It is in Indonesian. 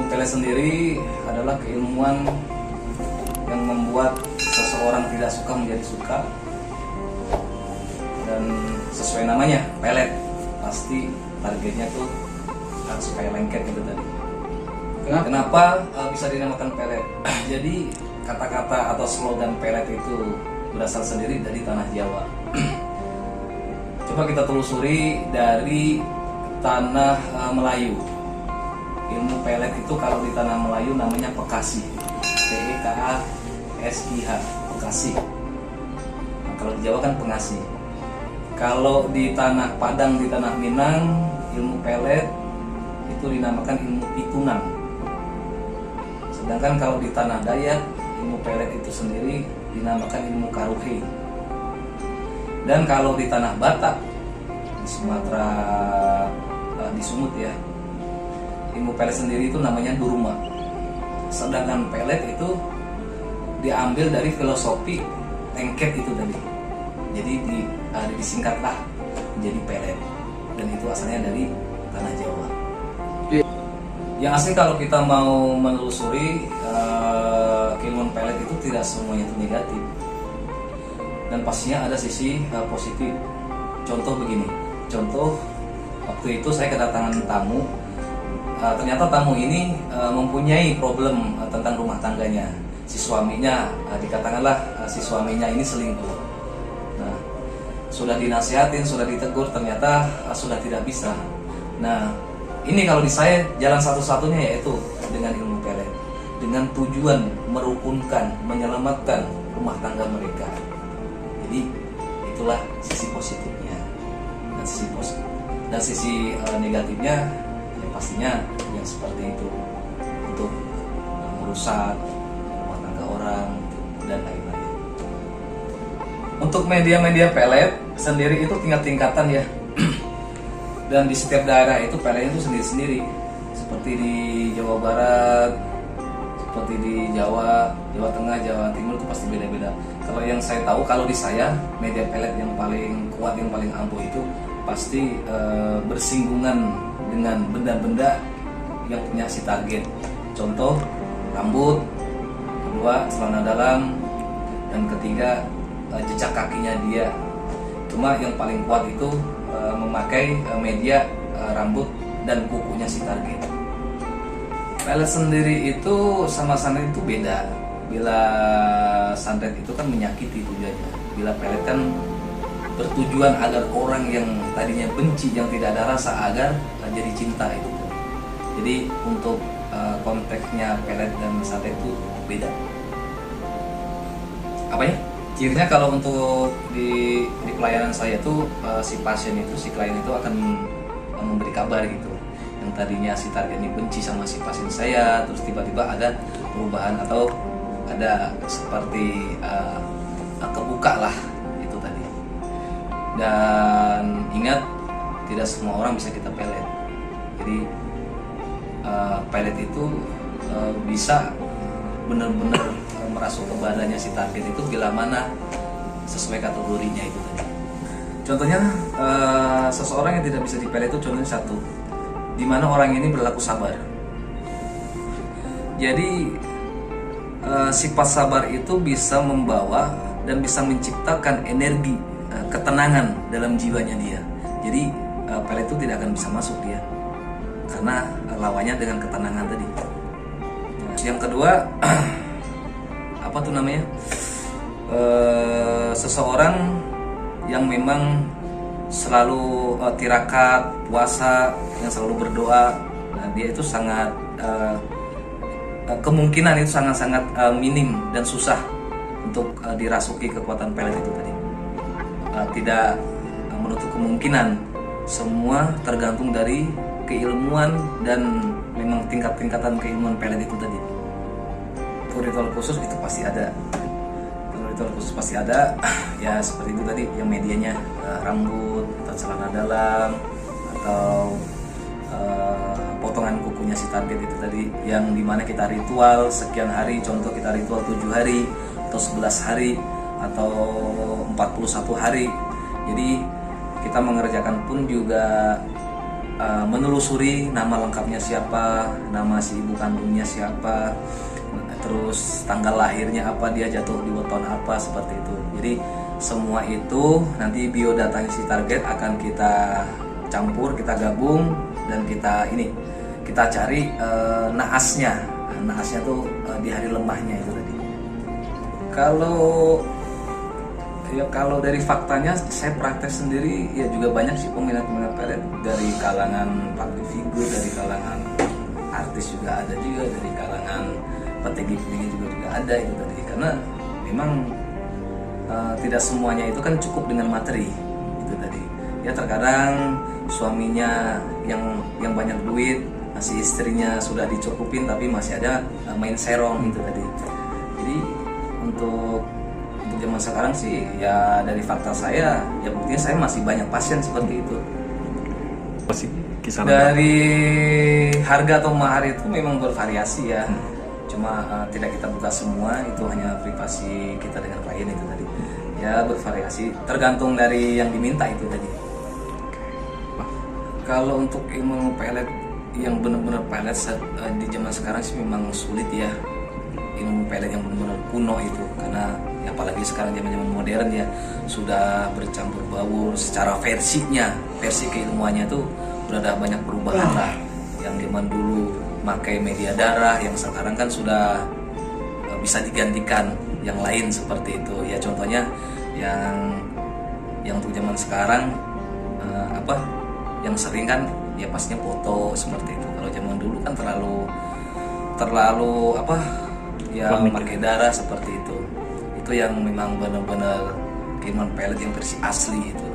Ilmu pelet sendiri adalah keilmuan yang membuat seseorang tidak suka menjadi suka, dan sesuai namanya pelet, pasti targetnya tuh harus supaya lengket gitu tadi. Kenapa bisa dinamakan pelet? Jadi kata-kata atau slogan pelet itu berasal sendiri dari tanah Jawa. Coba kita telusuri dari tanah Melayu. Ilmu pelet itu kalau di tanah Melayu namanya pekasi, PEKASIH, pekasi. Nah, kalau di Jawa kan pengasi. Kalau di tanah Padang, di tanah Minang, ilmu pelet itu dinamakan ilmu pitunan. Sedangkan kalau di tanah Dayak, ilmu pelet itu sendiri dinamakan ilmu karuhe. Dan kalau di tanah Batak, di Sumatera, di Sumut ya, ilmu pelet sendiri itu namanya durma. Sedangkan pelet itu diambil dari filosofi lengket itu tadi. Jadi disingkatlah menjadi pelet, dan itu asalnya dari tanah Jawa. Yang asli kalau kita mau menelusuri keilmuan pelet itu tidak semuanya itu negatif, dan pastinya ada sisi positif. Contoh begini, waktu itu saya kedatangan tamu. Ternyata tamu ini mempunyai problem tentang rumah tangganya. Si suaminya, dikatakanlah si suaminya ini selingkuh. Nah, sudah dinasihatin, sudah ditegur, ternyata sudah tidak bisa. Nah, ini kalau di saya jalan satu-satunya yaitu dengan ilmu pelet, dengan tujuan merukunkan, menyelamatkan rumah tangga mereka. Jadi itulah sisi positifnya, dan sisi negatifnya pastinya yang seperti itu, untuk merusak rumah tangga orang dan lain-lain. Untuk media-media pelet sendiri itu tingkat-tingkatan ya. Dan di setiap daerah itu peletnya itu sendiri-sendiri. Seperti di Jawa Barat, seperti di Jawa Tengah, Jawa Timur itu pasti beda-beda. Kalau yang saya tahu, kalau di saya media pelet yang paling kuat, yang paling ampuh itu pasti bersinggungan dengan benda-benda yang punya si target. Contoh rambut, kedua celana dalam, dan ketiga jejak kakinya dia. Cuma yang paling kuat itu memakai media rambut dan kukunya si target. Pelet sendiri itu sama santet itu beda. Bila santet itu kan menyakiti tujuannya, bila pelet kan bertujuan agar orang yang tadinya benci, yang tidak ada rasa, agar jadi cinta itu. Jadi untuk konteksnya pelet dan santet itu beda. Apa ya? Cirinya kalau untuk di pelayanan saya itu si pasien itu, si klien itu akan memberi kabar gitu. Yang tadinya si target ini benci sama si pasien saya, terus tiba-tiba ada perubahan atau ada seperti kebuka lah itu tadi. Dan ingat, tidak semua orang bisa kita pelet. Jadi pelet itu bisa benar-benar merasuk ke badannya si target itu bila mana sesuai kategorinya itu tadi. Contohnya seseorang yang tidak bisa dipelet itu contohnya satu, di mana orang ini berlaku sabar. Jadi sifat sabar itu bisa membawa dan bisa menciptakan energi ketenangan dalam jiwanya dia. Jadi pelet itu tidak akan bisa masuk dia, karena lawannya dengan ketenangan tadi. Yang kedua apa tuh namanya, seseorang yang memang selalu tirakat, puasa, yang selalu berdoa, nah dia itu sangat kemungkinan itu sangat-sangat minim dan susah untuk dirasuki kekuatan pelet itu tadi. Tidak menutup kemungkinan, semua tergantung dari keilmuan dan memang tingkat-tingkatan keilmuan pelet itu tadi. Ritual khusus itu pasti ada. Ritual khusus pasti ada. Ya seperti itu tadi, yang medianya rambut atau celana dalam atau potongan kukunya si target itu tadi, yang dimana kita ritual sekian hari. Contoh kita ritual 7 hari atau 11 hari atau 41 hari. Jadi kita mengerjakan pun juga menelusuri nama lengkapnya siapa, nama si ibu kandungnya siapa, terus tanggal lahirnya apa, dia jatuh di weton apa, seperti itu. Jadi semua itu nanti biodatanya si target akan kita campur, kita gabung, dan kita cari naasnya. Naasnya tuh di hari lemahnya itu tadi. Kalau dari faktanya saya praktek sendiri ya juga banyak sih peminat-peminat pelet dari kalangan public figure, dari kalangan artis juga ada, juga dari kalangan petinggi-petinggi juga ada itu tadi. Karena memang tidak semuanya itu kan cukup dengan materi itu tadi. Ya terkadang suaminya yang banyak duit, masih istrinya sudah dicukupin tapi masih ada main serong itu tadi. Jadi untuk zaman sekarang sih ya dari fakta saya ya buktinya saya masih banyak pasien seperti itu. Masih kisaran dari harga atau mahar itu memang bervariasi ya. Cuma tidak kita buka semua, itu hanya privasi kita dengan klien itu tadi. Ya bervariasi tergantung dari yang diminta itu tadi. Kalau untuk ilmu pelet yang benar-benar pelet di zaman sekarang sih memang sulit ya. Ilmu pelet yang benar-benar kuno itu, karena ya apalagi sekarang zaman-zaman modern ya sudah bercampur baur secara versi keilmuannya tuh udah ada banyak perubahan lah. Yang zaman dulu pakai media darah, yang sekarang kan sudah bisa digantikan yang lain seperti itu ya. Contohnya yang untuk zaman sekarang yang sering kan ya pastinya foto seperti itu. Kalau zaman dulu kan terlalu ya pakai darah seperti itu. Itu yang memang benar-benar keilmuan pelet yang versi asli itu.